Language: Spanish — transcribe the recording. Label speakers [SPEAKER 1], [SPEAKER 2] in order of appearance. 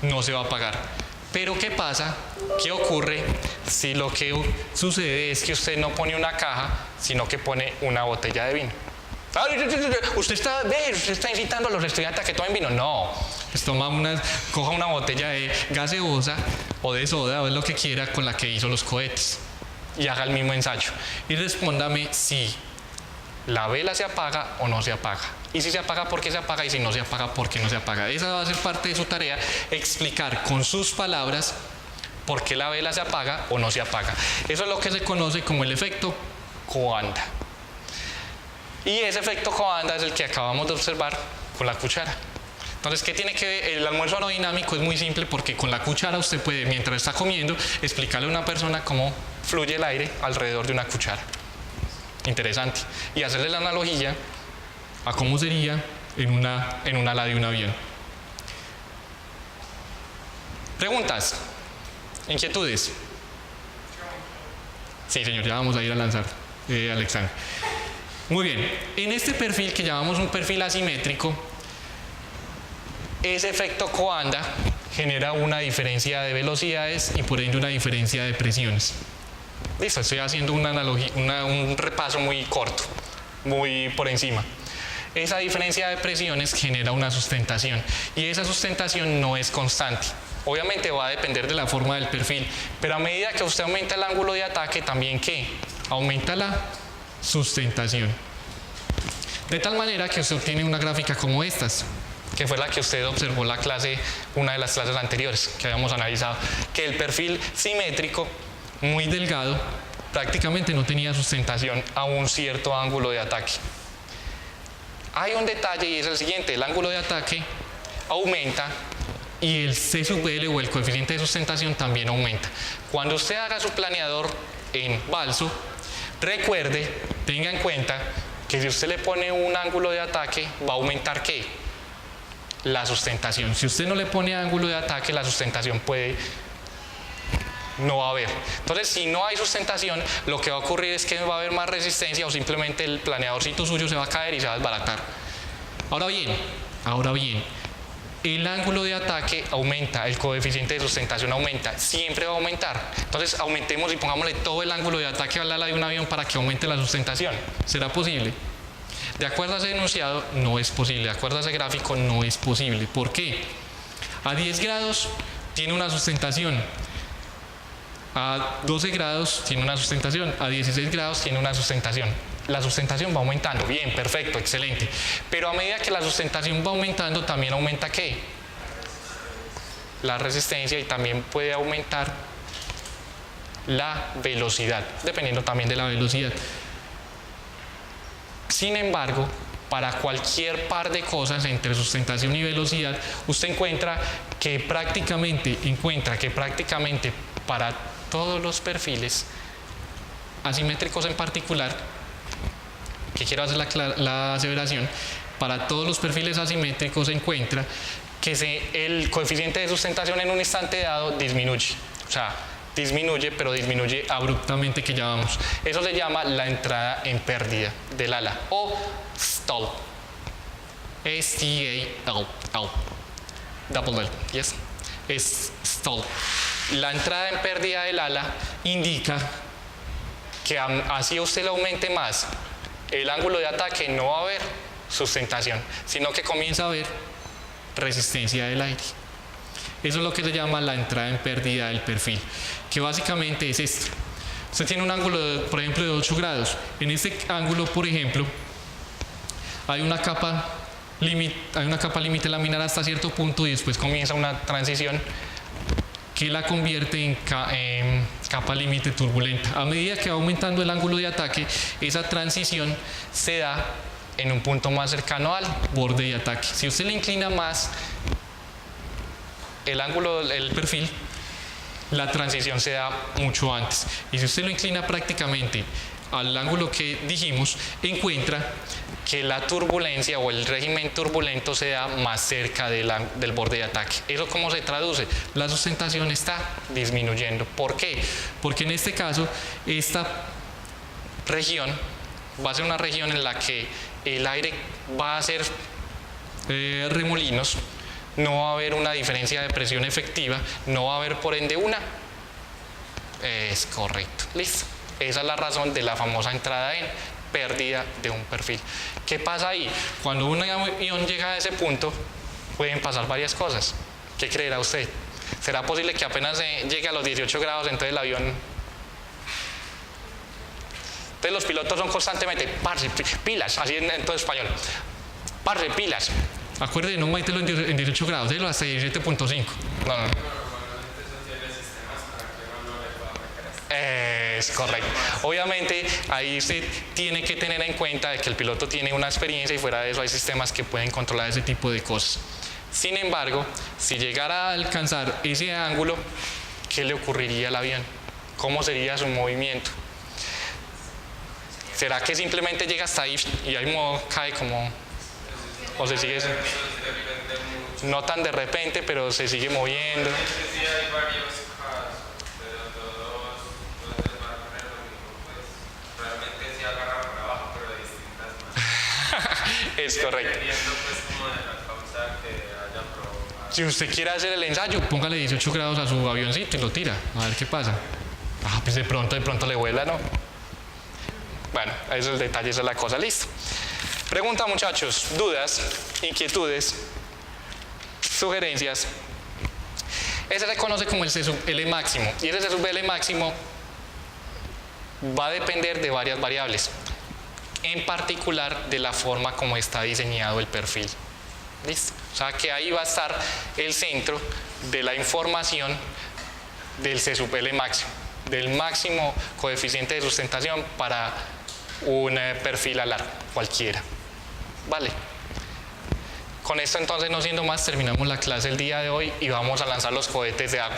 [SPEAKER 1] no se va a apagar. Pero ¿qué pasa? ¿Qué ocurre si lo que sucede es que usted no pone una caja, sino que pone una botella de vino? Usted está incitando a los estudiantes a que tomen vino. No, pues coja una botella de gaseosa o de soda o de lo que quiera con la que hizo los cohetes y haga el mismo ensayo. Y respóndame si la vela se apaga o no se apaga. Y si se apaga, ¿por qué se apaga? Y si no se apaga, ¿por qué no se apaga? Esa va a ser parte de su tarea, explicar con sus palabras por qué la vela se apaga o no se apaga. Eso es lo que se conoce como el efecto Coanda. Y ese efecto Coanda es el que acabamos de observar con la cuchara. Entonces, ¿qué tiene que ver? El almuerzo aerodinámico es muy simple porque con la cuchara usted puede, mientras está comiendo, explicarle a una persona cómo fluye el aire alrededor de una cuchara. Interesante. Y hacerle la analogía a cómo sería en un ala de un avión. ¿Preguntas? ¿Inquietudes? Sí, señor, ya vamos a ir a lanzar, Alexander. Muy bien, en este perfil que llamamos un perfil asimétrico, ese efecto Coanda genera una diferencia de velocidades y por ende una diferencia de presiones. Listo, estoy haciendo una analogía, un repaso muy corto, muy por encima. Esa diferencia de presiones genera una sustentación y esa sustentación no es constante. Obviamente va a depender de la forma del perfil, pero a medida que usted aumenta el ángulo de ataque, también ¿qué? Aumenta la sustentación. De tal manera que usted obtiene una gráfica como estas, que fue la que usted observó en la clase, una de las clases anteriores que habíamos analizado, que el perfil simétrico, muy delgado, prácticamente no tenía sustentación a un cierto ángulo de ataque. Hay un detalle y es el siguiente: el ángulo de ataque aumenta y el C sub L o el coeficiente de sustentación también aumenta. Cuando usted haga su planeador en balso, recuerde, tenga en cuenta que si usted le pone un ángulo de ataque, va a aumentar ¿qué? La sustentación. Si usted no le pone ángulo de ataque, la sustentación no va a haber. Entonces, si no hay sustentación, lo que va a ocurrir es que va a haber más resistencia o simplemente el planeadorcito suyo se va a caer y se va a desbaratar. Ahora bien, el ángulo de ataque aumenta, el coeficiente de sustentación aumenta, siempre va a aumentar. Entonces, aumentemos y pongámosle todo el ángulo de ataque al ala de un avión para que aumente la sustentación. ¿Será posible? De acuerdo a ese enunciado, no es posible. De acuerdo a ese gráfico, no es posible. ¿Por qué? A 10 grados tiene una sustentación. A 12 grados tiene una sustentación, a 16 grados tiene una sustentación. La sustentación va aumentando, bien, perfecto, excelente. Pero a medida que la sustentación va aumentando, también aumenta ¿qué? La resistencia y también puede aumentar la velocidad, dependiendo también de la velocidad. Sin embargo, para cualquier par de cosas entre sustentación y velocidad, usted encuentra que prácticamente para todos los perfiles asimétricos en particular, que quiero hacer la aseveración, para todos los perfiles asimétricos se encuentra que el coeficiente de sustentación en un instante dado disminuye. O sea, disminuye, pero disminuye abruptamente, que llamamos. Eso se llama la entrada en pérdida del ala o stall. S-T-A-L-L. Double L, yes. Es stall. La entrada en pérdida del ala indica que así usted le aumente más el ángulo de ataque, no va a haber sustentación, sino que comienza a haber resistencia del aire. Eso es lo que se llama la entrada en pérdida del perfil, que básicamente es esto. Usted tiene un ángulo, por ejemplo, de 8 grados. En este ángulo, por ejemplo, hay una capa límite laminar hasta cierto punto y después comienza una transición que la convierte en capa límite turbulenta. A medida que va aumentando el ángulo de ataque, esa transición se da en un punto más cercano al borde de ataque. Si usted le inclina más el ángulo del perfil, la transición se da mucho antes. Y si usted lo inclina prácticamente al ángulo que dijimos, encuentra que la turbulencia o el régimen turbulento se da más cerca del borde de ataque. ¿Eso cómo se traduce? La sustentación está disminuyendo. ¿Por qué? Porque en este caso, esta región va a ser una región en la que el aire va a hacer remolinos no va a haber una diferencia de presión efectiva, no va a haber por ende una. Es correcto, listo. Esa es la razón de la famosa entrada en pérdida de un perfil. ¿Qué pasa ahí? Cuando un avión llega a ese punto, pueden pasar varias cosas. ¿Qué creerá usted? ¿Será posible que apenas llegue a los 18 grados, entonces el avión... Entonces los pilotos son constantemente, parce, pilas, así en todo español. Parce, pilas. Acuérdate, no mételo en 18 grados, délo hasta 17.5. No. Es correcto. Obviamente, ahí usted tiene que tener en cuenta de que el piloto tiene una experiencia y fuera de eso hay sistemas que pueden controlar ese tipo de cosas. Sin embargo, si llegara a alcanzar ese ángulo, ¿qué le ocurriría al avión? ¿Cómo sería su movimiento? ¿Será que simplemente llega hasta ahí y ahí cae como... o se sigue... No tan de repente, pero se sigue moviendo? Es correcto. Si usted quiere hacer el ensayo, póngale 18 grados a su avioncito y lo tira, a ver qué pasa. Ah, pues de pronto le vuela, ¿no? Bueno, ese es el detalle, esa es la cosa, listo. Pregunta, muchachos, dudas, inquietudes, sugerencias. Ese se conoce como el C sub L máximo, y ese C sub L máximo va a depender de varias variables, en particular de la forma como está diseñado el perfil. ¿Listo? O sea que ahí va a estar el centro de la información del C sub L máximo, del máximo coeficiente de sustentación para un perfil alar cualquiera. Vale. Con esto entonces, no siendo más, terminamos la clase el día de hoy y vamos a lanzar los cohetes de agua.